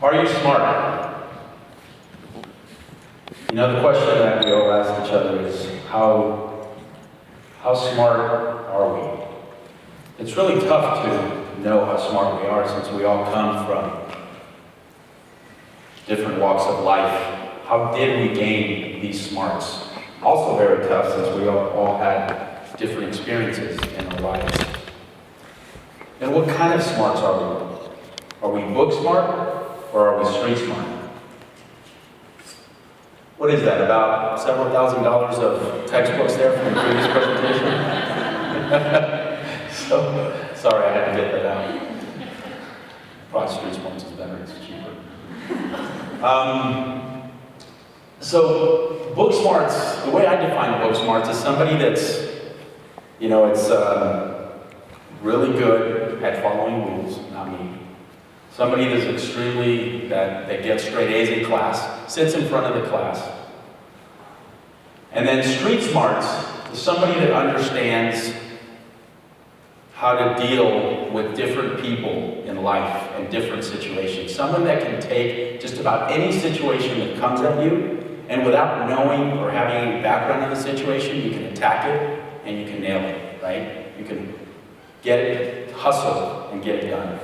Are you smart? You know, the question that we all ask each other is, how smart are we? It's really tough to know how smart we are since we all come from different walks of life. How did we gain these smarts? Also very tough since we all had different experiences in our lives. And what kind of smarts are we? Are we book smart or are we street smart? What is that, about several $1,000s of textbooks there from the previous presentation? So, sorry, I had to get that out. Probably street smarts is better, it's cheaper. So, book smarts, the way I define book smarts is somebody that's, really good at following rules, not me. Somebody that's that gets straight A's in class, sits in front of the class. And then street smarts is somebody that understands how to deal with different people in life and different situations. Someone that can take just about any situation that comes at you, and without knowing or having any background in the situation, you can attack it and you can nail it, right? You can get it, hustle, and get it done.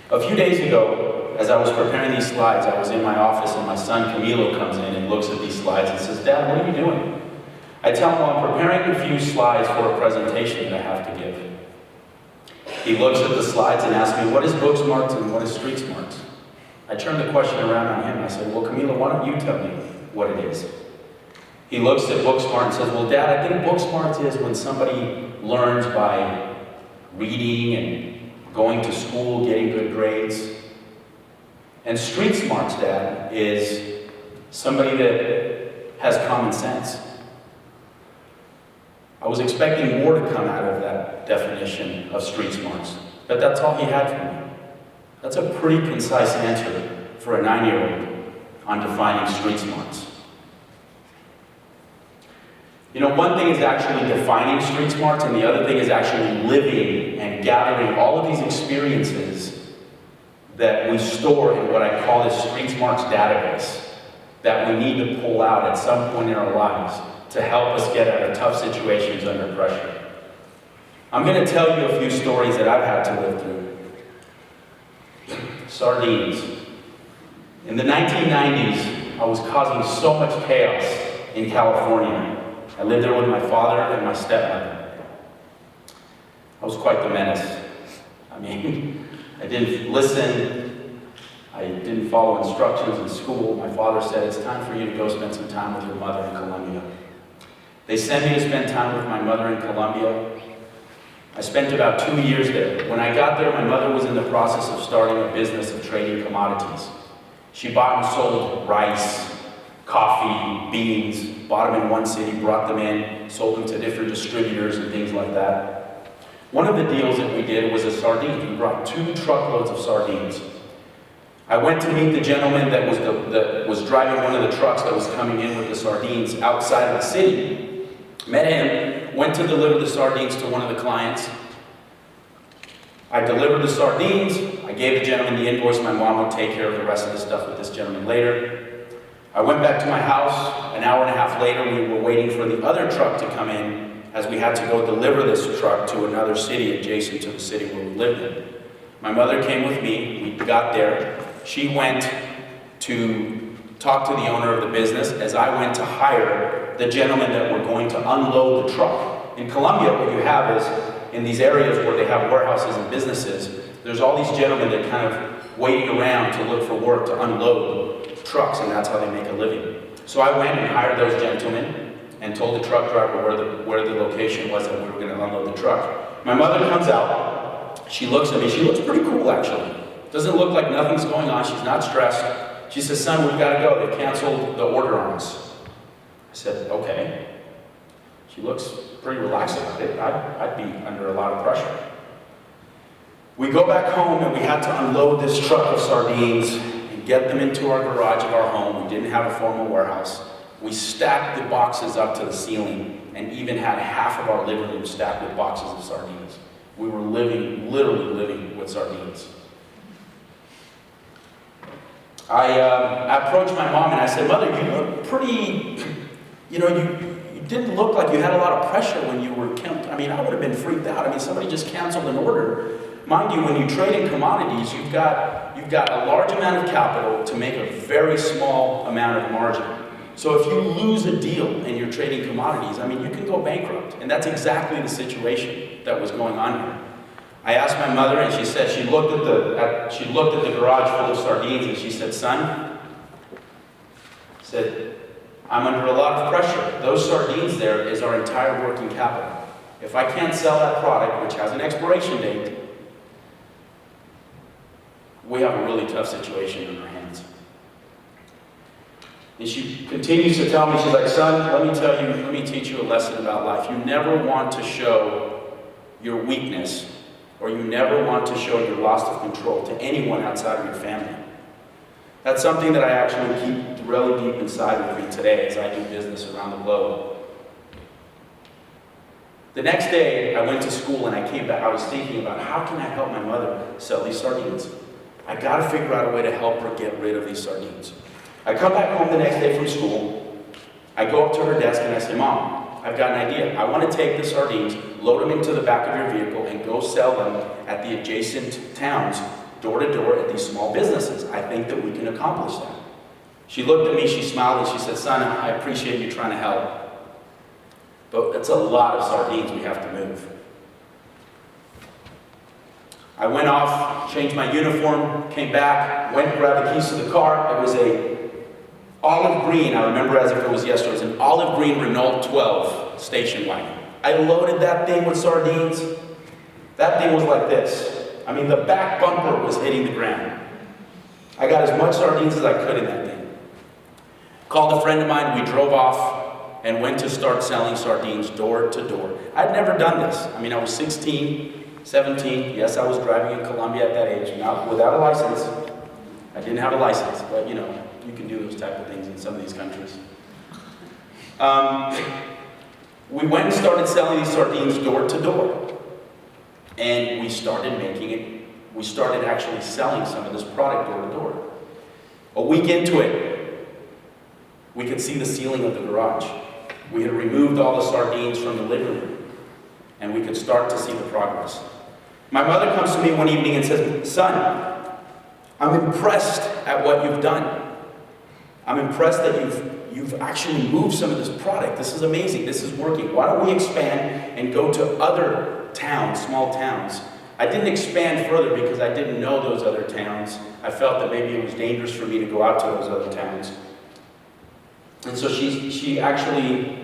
A few days ago, as I was preparing these slides, I was in my office and my son Camilo comes in and looks at these slides and says, "Dad, what are you doing?" I tell him, "Well, I'm preparing a few slides for a presentation that I have to give." He looks at the slides and asks me, "What is book smarts and what is street smarts?" I turned the question around on him and I said, "Well, Camilo, why don't you tell me what it is?" He looks at book smart and says, "Well, Dad, I think book smarts is when somebody learns by reading and going to school, getting good grades. And street smarts, Dad, is somebody that has common sense." I was expecting more to come out of that definition of street smarts, but that's all he had for me. That's a pretty concise answer for a 9-year-old on defining street smarts. One thing is actually defining street smarts, and the other thing is actually living and gathering all of these experiences that we store in what I call this street smarts database that we need to pull out at some point in our lives to help us get out of tough situations under pressure. I'm going to tell you a few stories that I've had to live through. Sardines. In the 1990s, I was causing so much chaos in California. I lived there with my father and my stepmother. I was quite the menace. I didn't listen. I didn't follow instructions in school. My father said, "It's time for you to go spend some time with your mother in Colombia." They sent me to spend time with my mother in Colombia. I spent about 2 years there. When I got there, my mother was in the process of starting a business of trading commodities. She bought and sold rice, coffee, beans, bought them in one city, brought them in, sold them to different distributors and things like that. One of the deals that we did was a sardine. We brought 2 truckloads of sardines. I went to meet the gentleman that was driving one of the trucks that was coming in with the sardines outside of the city. Met him, went to deliver the sardines to one of the clients. I delivered the sardines. I gave the gentleman the invoice. My mom would take care of the rest of the stuff with this gentleman later. I went back to my house. An hour and a half later, we were waiting for the other truck to come in as we had to go deliver this truck to another city adjacent to the city where we lived in. My mother came with me. We got there. She went to talk to the owner of the business as I went to hire the gentleman that were going to unload the truck. In Colombia, what you have is, in these areas where they have warehouses and businesses, there's all these gentlemen that kind of waiting around to look for work to unload trucks, and that's how they make a living. So I went and hired those gentlemen and told the truck driver where the location was that we were going to unload the truck. My mother comes out. She looks at me. She looks pretty cool, actually. Doesn't look like nothing's going on. She's not stressed. She says, "Son, we've got to go. They canceled the order on us." I said, "Okay." She looks pretty relaxed about it. I'd be under a lot of pressure. We go back home and we had to unload this truck of sardines and get them into our garage of our home. We didn't have a formal warehouse. We stacked the boxes up to the ceiling and even had half of our living room stacked with boxes of sardines. We were literally living with sardines. I approached my mom and I said, Mother, you look pretty, you didn't look like you had a lot of pressure when you were I mean, I would have been freaked out. I mean, somebody just canceled an order. Mind you, when you trade in commodities, you've got a large amount of capital to make a very small amount of margin. So if you lose a deal and you're trading commodities, I mean, you can go bankrupt. And that's exactly the situation that was going on here. I asked my mother, and she said she looked at the garage full of sardines, and she said, "Son," said, "I'm under a lot of pressure. Those sardines there is our entire working capital. If I can't sell that product, which has an expiration date, we have a really tough situation in our hands." And she continues to tell me, she's like, "Son, let me teach you a lesson about life. You never want to show your weakness, or you never want to show your loss of control to anyone outside of your family." That's something that I actually keep really deep inside of me today as I do business around the globe. The next day, I went to school and I came back. I was thinking about, how can I help my mother sell these sardines? I got to figure out a way to help her get rid of these sardines. I come back home the next day from school. I go up to her desk and I say, "Mom, I've got an idea. I want to take the sardines, load them into the back of your vehicle, and go sell them at the adjacent towns, door to door at these small businesses. I think that we can accomplish that." She looked at me, she smiled, and she said, "Son, I appreciate you trying to help, but that's a lot of sardines we have to move." I went off, changed my uniform, came back, went and grabbed the keys to the car. It was a olive green, I remember as if it was yesterday. It was an olive green Renault 12 station wagon. I loaded that thing with sardines. That thing was like this. I mean, the back bumper was hitting the ground. I got as much sardines as I could in that thing. Called a friend of mine, we drove off and went to start selling sardines door to door. I'd never done this. I mean, I was 16, 17. Yes, I was driving in Colombia at that age, not without a license. I didn't have a license, but you can do those type of things in some of these countries. We went and started selling these sardines door to door. And we started actually selling some of this product door to door. A week into it, we could see the ceiling of the garage. We had removed all the sardines from the living room, and we could start to see the progress. My mother comes to me one evening and says, "Son, I'm impressed at what you've done. I'm impressed that you've actually moved some of this product. This is amazing. This is working. Why don't we expand and go to other towns, small towns?" I didn't expand further because I didn't know those other towns. I felt that maybe it was dangerous for me to go out to those other towns. And so she actually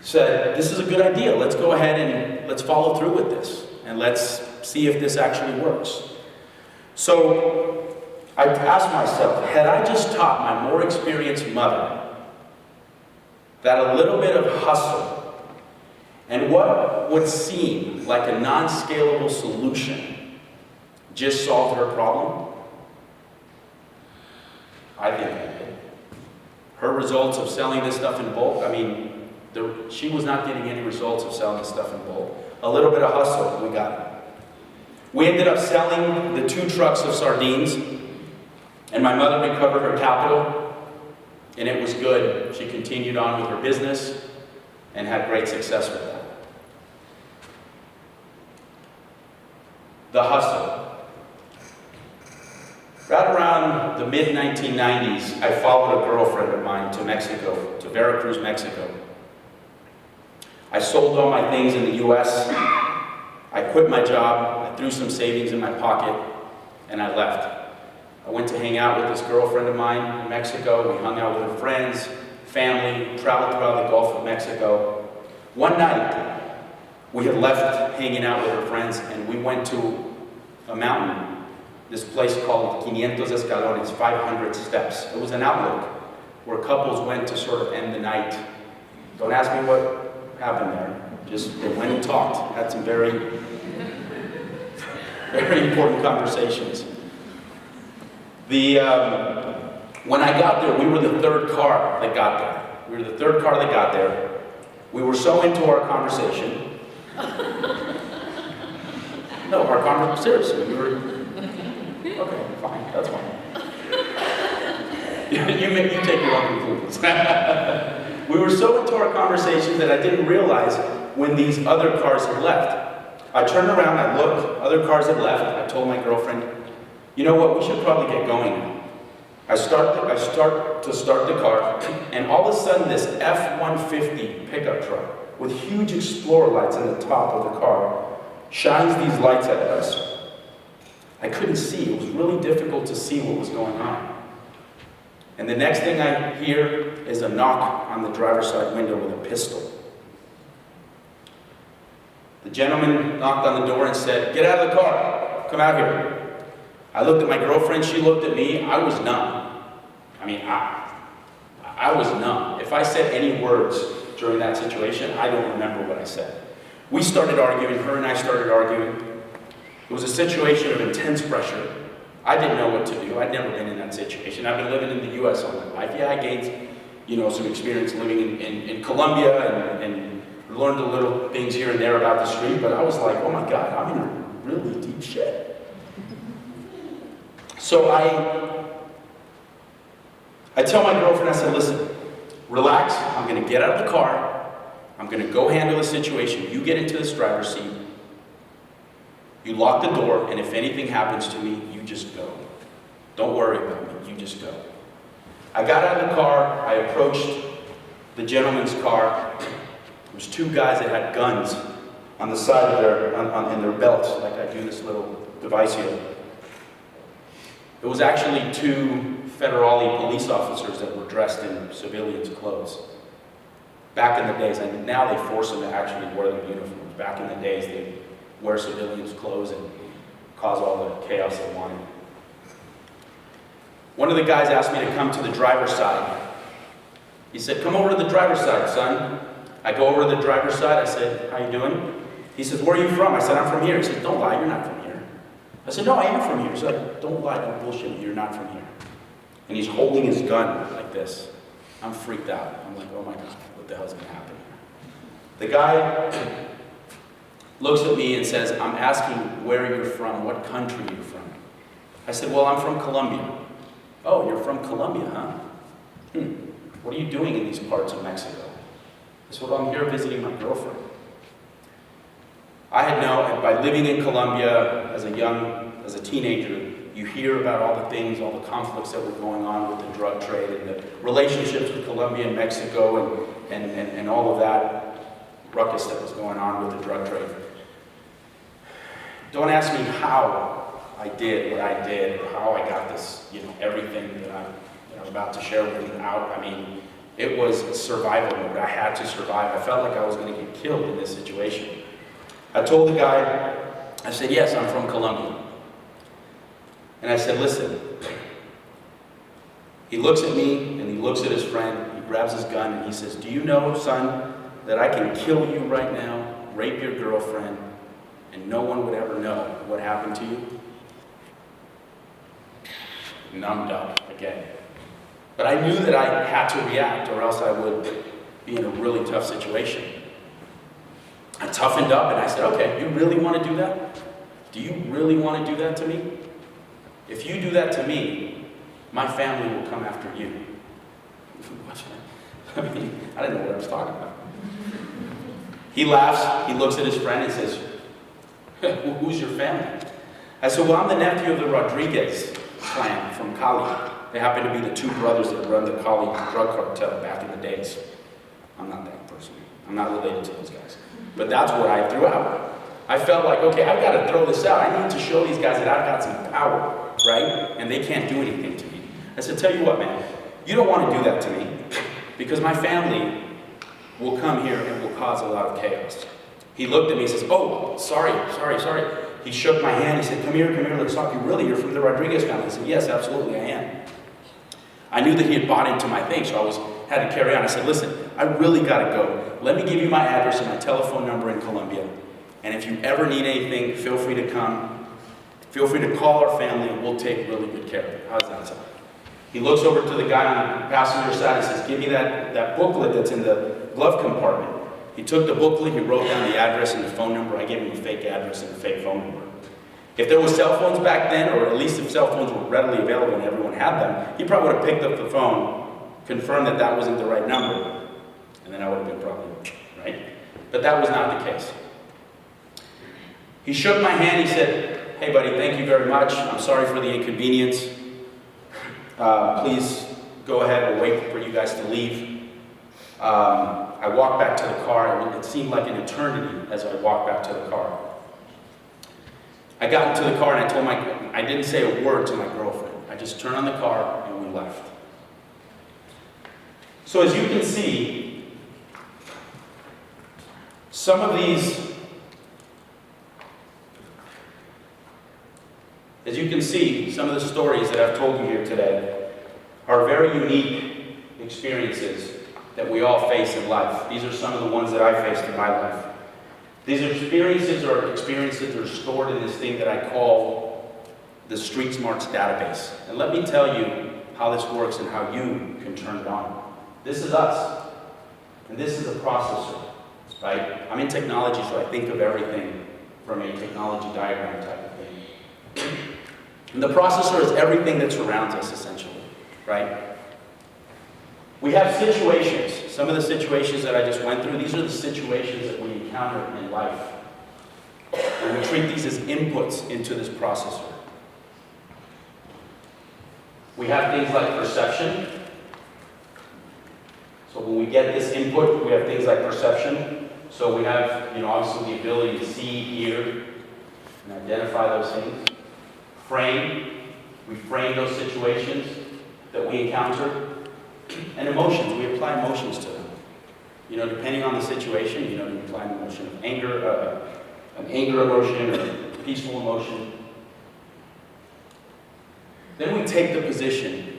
said, "This is a good idea. Let's go ahead and let's follow through with this. And let's see if this actually works." So I asked myself, had I just taught my more experienced mother that a little bit of hustle and what would seem like a non-scalable solution just solved her problem? I think I did. Her results of selling this stuff in bulk, I mean, she was not getting any results of selling this stuff in bulk. A little bit of hustle, we got it. We ended up selling the 2 trucks of sardines, and my mother recovered her capital, and it was good. She continued on with her business and had great success with that. The hustle. Right around the mid-1990s, I followed a girlfriend of mine to Mexico, to Veracruz, Mexico. I sold all my things in the US. I quit my job, I threw some savings in my pocket, and I left. I went to hang out with this girlfriend of mine in Mexico. We hung out with her friends, family, traveled throughout the Gulf of Mexico. One night, we had left hanging out with her friends, and we went to a mountain, this place called 500 Escalones, 500 steps. It was an outlook where couples went to sort of end the night. Don't ask me what happened there. Just they went and talked, had some very, very important conversations. When I got there, we were the 3rd car that got there. We were the 3rd car that got there. We were so into our conversation. No, our conversation, seriously, we were, okay, fine, that's fine. You take your own conclusions. We were so into our conversations that I didn't realize when these other cars had left. I turned around, I looked, other cars had left. I told my girlfriend, you know what, we should probably get going now. I start the car, and all of a sudden this F-150 pickup truck with huge Explorer lights on the top of the car shines these lights at us. I couldn't see. It was really difficult to see what was going on. And the next thing I hear is a knock on the driver's side window with a pistol. The gentleman knocked on the door and said, "Get out of the car, come out here." I looked at my girlfriend, she looked at me, I was numb. I mean, I was numb. If I said any words during that situation, I don't remember what I said. We started arguing, her and I started arguing. It was a situation of intense pressure. I didn't know what to do. I'd never been in that situation. I've been living in the U.S. all my life. Yeah, I gained, some experience living in Colombia and learned a little things here and there about the street, but I was like, oh my God, I'm in a really deep shit. So I tell my girlfriend, I said, listen, relax, I'm gonna get out of the car, I'm gonna go handle the situation, you get into this driver's seat, you lock the door, and if anything happens to me, you just go. Don't worry about me, you just go. I got out of the car, I approached the gentleman's car. There was two guys that had guns on the side of in their belts, like I do this little device here. It was actually two federale police officers that were dressed in civilians' clothes. Back in the days, and now they force them to actually wear their uniforms. Back in the days, they wear civilians' clothes and cause all the chaos they wanted. One of the guys asked me to come to the driver's side. He said, "Come over to the driver's side, son." I go over to the driver's side, I said, "How you doing?" He says, "Where are you from?" I said, "I'm from here." He said, "Don't lie, you're not from here." I said, "No, I am from here." He's like, "Don't lie, don't bullshit me, you're not from here." And he's holding his gun like this. I'm freaked out. I'm like, oh my God, what the hell's gonna happen here? The guy looks at me and says, "I'm asking where you're from, what country you're from." I said, "Well, I'm from Colombia." "Oh, you're from Colombia, huh? What are you doing in these parts of Mexico?" I said, "Well, I'm here visiting my girlfriend." I had known, by living in Colombia as a teenager, you hear about all the things, all the conflicts that were going on with the drug trade and the relationships with Colombia and Mexico and all of that ruckus that was going on with the drug trade. Don't ask me how I did what I did, or how I got this, everything that I'm about to share with you out. I mean, it was survival mode. I had to survive. I felt like I was going to get killed in this situation. I told the guy, I said, "Yes, I'm from Colombia." And I said, "Listen." He looks at me and he looks at his friend. He grabs his gun and he says, "Do you know, son, that I can kill you right now, rape your girlfriend, and no one would ever know what happened to you?" Numbed up again. But I knew that I had to react or else I would be in a really tough situation. I toughened up and I said, "Okay, you really want to do that? Do you really want to do that to me? If you do that to me, my family will come after you." I mean, I didn't know what I was talking about. He laughs, he looks at his friend and says, "Who's your family?" I said, "Well, I'm the nephew of the Rodriguez clan from Cali. They happen to be the two brothers that run the Cali drug cartel back in the days." I'm not that person. I'm not related to those guys. But that's what I threw out. I felt like, okay, I've got to throw this out. I need to show these guys that I've got some power, right? And they can't do anything to me. I said, "Tell you what, man, you don't want to do that to me because my family will come here and will cause a lot of chaos." He looked at me and says, "Oh, sorry. He shook my hand. He said, come here, let's talk. You're from the Rodriguez family?" I said, "Yes, absolutely, I am." I knew that he had bought into my thing, so I had to carry on. I said, "Listen, I really got to go. Let me give you my address and my telephone number in Colombia. And if you ever need anything, feel free to come. Feel free to call our family and we'll take really good care of it. How's that sound?" He looks over to the guy on the passenger side and says, "Give me that booklet that's in the glove compartment." He took the booklet, he wrote down the address and the phone number. I gave him a fake address and a fake phone number. If there were cell phones back then, or at least if cell phones were readily available and everyone had them, he probably would have picked up the phone, confirmed that that wasn't the right number, and then I would have been probably, right? But that was not the case. He shook my hand, he said, "Hey buddy, thank you very much. I'm sorry for the inconvenience. Please go ahead, we'll wait for you guys to leave." I walked back to the car. It seemed like an eternity as I walked back to the car. I got into the car and I didn't say a word to my girlfriend. I just turned on the car and we left. So as you can see, some of these, some of the stories that I've told you here today are very unique experiences that we all face in life. These are some of the ones that I faced in my life. These experiences that are stored in this thing that I call the Street Smarts database. And let me tell you how this works and how you can turn it on. This is us, and this is a processor, right? I'm in technology, so I think of everything from a technology diagram type of thing. And the processor is everything that surrounds us, essentially, right? We have situations. Some of the situations that I just went through, these are the situations that we encounter in life. And we treat these as inputs into this processor. We have things like perception. So when we get this input, we have things like perception. So we have, obviously the ability to see, hear, and identify those things. Frame. We frame those situations that we encounter. And emotions, we apply emotions to them. Depending on the situation, you apply an emotion of anger, an anger emotion, or a peaceful emotion. Then we take the position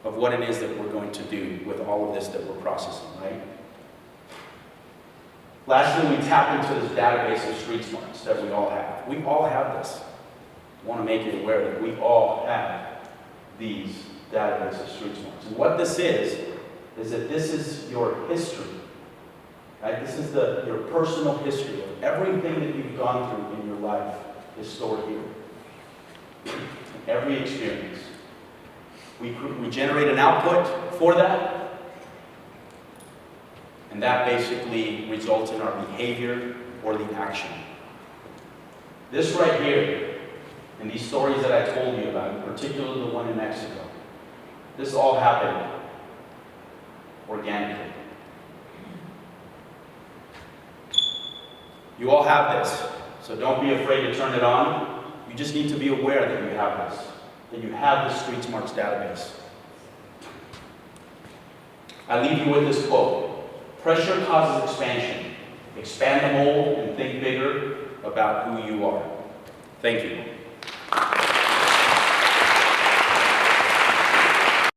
of what it is that we're going to do with all of this that we're processing, right? Lastly, we tap into this database of street smarts that we all have. We all have this. I want to make you aware that we all have these database of street smarts. And what this is that this is your history. Right? This is your personal history of everything that you've gone through in your life is stored here. Every experience. We generate an output for that, and that basically results in our behavior or the action. This right here, and these stories that I told you about, particularly the one in Mexico, this all happened organically. You all have this, so don't be afraid to turn it on. You just need to be aware that you have this, that you have the Street Smarts database. I leave you with this quote: "Pressure causes expansion. Expand the mold and think bigger about who you are." Thank you.